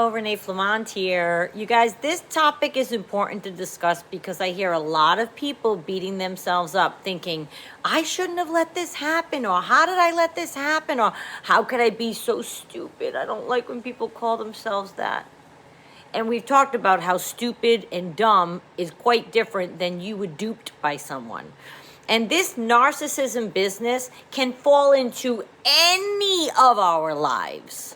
Renee Flamant here. You guys, this topic is important to discuss because I hear a lot of people beating themselves up thinking, I shouldn't have let this happen, or how did I let this happen, or how could I be so stupid? I don't like when people call themselves that. And we've talked about how stupid and dumb is quite different than you were duped by someone. And this narcissism business can fall into any of our lives.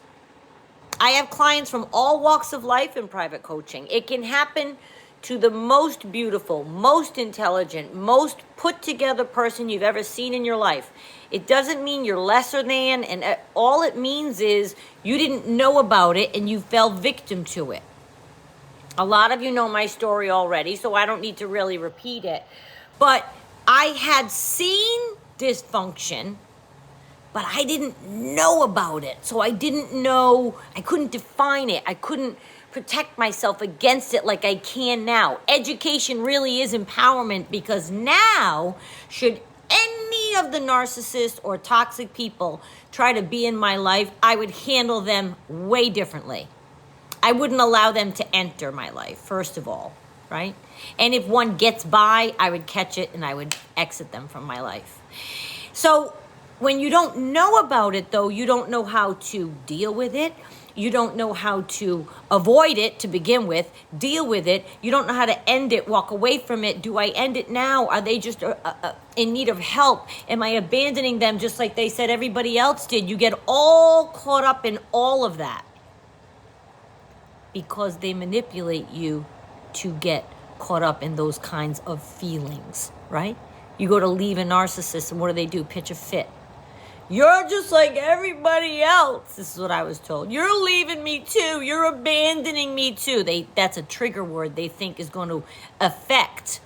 I have clients from all walks of life in private coaching. It can happen to the most beautiful, most intelligent, most put together person you've ever seen in your life. It doesn't mean you're lesser than, and all it means is you didn't know about it and you fell victim to it. A lot of you know my story already, so I don't need to really repeat it. But I had seen dysfunction, but I didn't know about it. So I didn't know, I couldn't define it. I couldn't protect myself against it like I can now. Education really is empowerment, because now, should any of the narcissists or toxic people try to be in my life, I would handle them way differently. I wouldn't allow them to enter my life, first of all, right? And if one gets by, I would catch it and I would exit them from my life. So when you don't know about it, though, you don't know how to deal with it. You don't know how to avoid it to begin with, deal with it. You don't know how to end it, walk away from it. Do I end it now? Are they just in need of help? Am I abandoning them just like they said everybody else did? You get all caught up in all of that because they manipulate you to get caught up in those kinds of feelings, right? You go to leave a narcissist, and what do? Pitch a fit. You're just like everybody else. This is what I was told. You're leaving me too. You're abandoning me too. That's a trigger word they think is going to affect,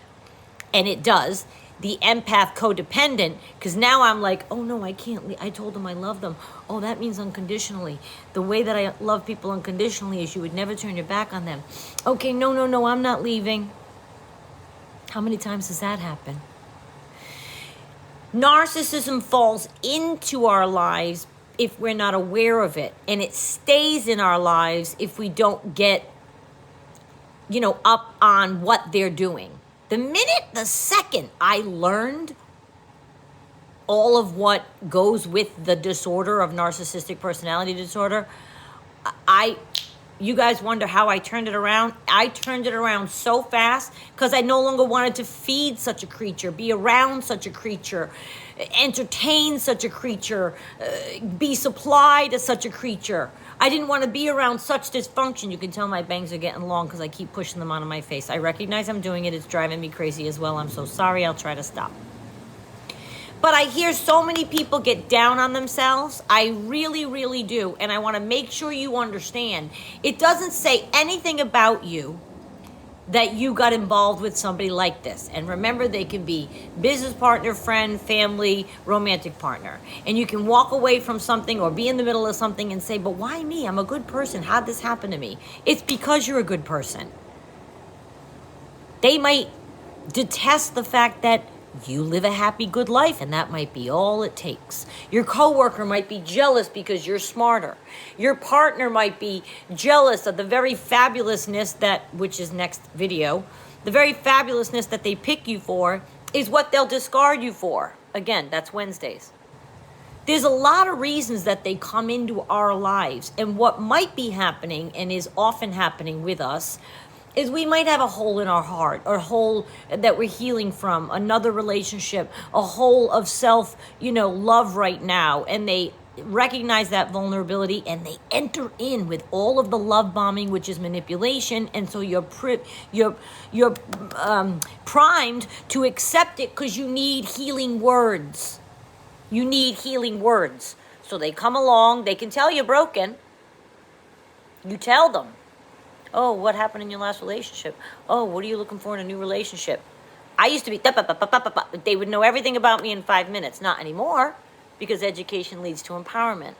and it does, the empath codependent, because now I'm like, oh no, I can't leave. I told them I love them. Oh, that means unconditionally. The way that I love people unconditionally is you would never turn your back on them. Okay, no, I'm not leaving. How many times does that happen? Narcissism falls into our lives if we're not aware of it, and it stays in our lives if we don't get, up on what they're doing. The second I learned all of what goes with the disorder of narcissistic personality disorder, you guys wonder how I turned it around? I turned it around so fast because I no longer wanted to feed such a creature, be around such a creature, entertain such a creature, be supplied to such a creature. I didn't want to be around such dysfunction. You can tell my bangs are getting long because I keep pushing them onto my face. I recognize I'm doing it. It's driving me crazy as well. I'm so sorry. I'll try to stop. But I hear so many people get down on themselves. I really, really do. And I want to make sure you understand. It doesn't say anything about you that you got involved with somebody like this. And remember, they can be business partner, friend, family, romantic partner. And you can walk away from something or be in the middle of something and say, but why me? I'm a good person. How'd this happen to me? It's because you're a good person. They might detest the fact that you live a happy, good life, and that might be all it takes. Your coworker might be jealous because you're smarter. Your partner might be jealous of the very fabulousness which is next video, the very fabulousness that they pick you for is what they'll discard you for. Again, that's Wednesdays. There's a lot of reasons that they come into our lives, and what might be happening and is often happening with us is we might have a hole in our heart, or a hole that we're healing from, another relationship, a hole of self, love right now. And they recognize that vulnerability and they enter in with all of the love bombing, which is manipulation. And so you're primed to accept it because you need healing words. You need healing words. So they come along, they can tell you're broken. You tell them. Oh, what happened in your last relationship? Oh, what are you looking for in a new relationship? I used to be, they would know everything about me in 5 minutes. Not anymore, because education leads to empowerment.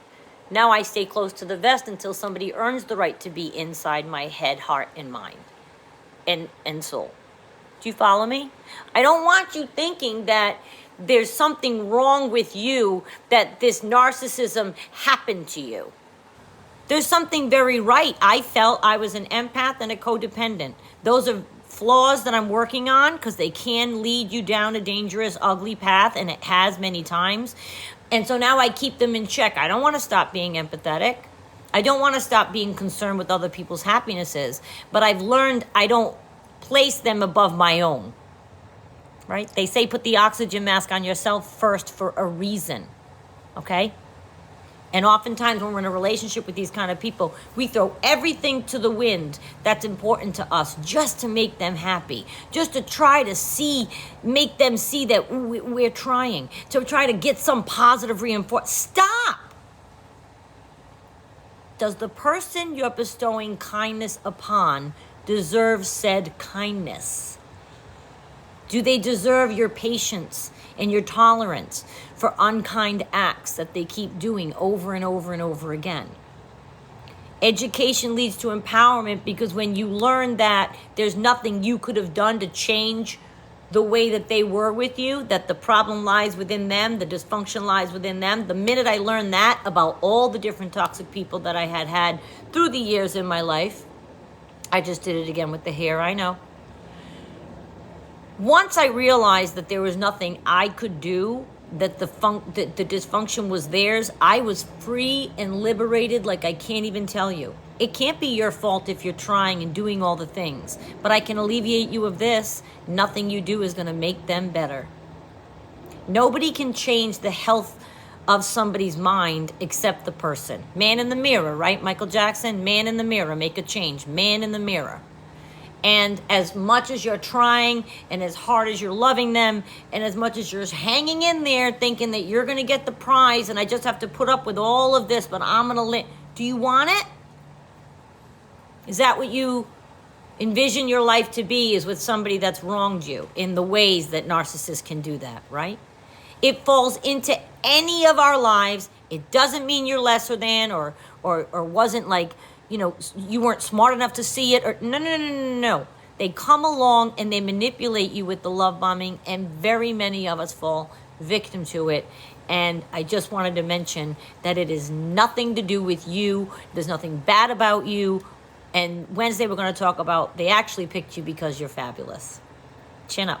Now I stay close to the vest until somebody earns the right to be inside my head, heart, and mind, and soul. Do you follow me? I don't want you thinking that there's something wrong with you, that this narcissism happened to you. There's something very right. I felt I was an empath and a codependent. Those are flaws that I'm working on because they can lead you down a dangerous, ugly path, and it has many times. And so now I keep them in check. I don't want to stop being empathetic. I don't want to stop being concerned with other people's happinesses, but I've learned I don't place them above my own, right? They say put the oxygen mask on yourself first for a reason, okay? And oftentimes when we're in a relationship with these kind of people, we throw everything to the wind that's important to us just to make them happy, just to try to make them see that we're trying, to try to get some positive reinforcement. Stop! Does the person you're bestowing kindness upon deserve said kindness? Do they deserve your patience and your tolerance for unkind acts that they keep doing over and over and over again? Education leads to empowerment because when you learn that there's nothing you could have done to change the way that they were with you, that the problem lies within them, the dysfunction lies within them. The minute I learned that about all the different toxic people that I had through the years in my life, I just did it again with the hair, I know. Once I realized that there was nothing I could do, that the dysfunction was theirs, I was free and liberated like I can't even tell you. It can't be your fault if you're trying and doing all the things, but I can alleviate you of this. Nothing you do is going to make them better. Nobody can change the health of somebody's mind except the person. Man in the mirror, right? Michael Jackson, man in the mirror, make a change. Man in the mirror. And as much as you're trying and as hard as you're loving them and as much as you're hanging in there thinking that you're going to get the prize and I just have to put up with all of this, but I'm going to do you want it? Is that what you envision your life to be, is with somebody that's wronged you in the ways that narcissists can do that, right? It falls into any of our lives. It doesn't mean you're lesser than or wasn't like, you weren't smart enough to see it. Or no. They come along and they manipulate you with the love bombing, and very many of us fall victim to it. And I just wanted to mention that it is nothing to do with you. There's nothing bad about you. And Wednesday we're going to talk about they actually picked you because you're fabulous. Chin up.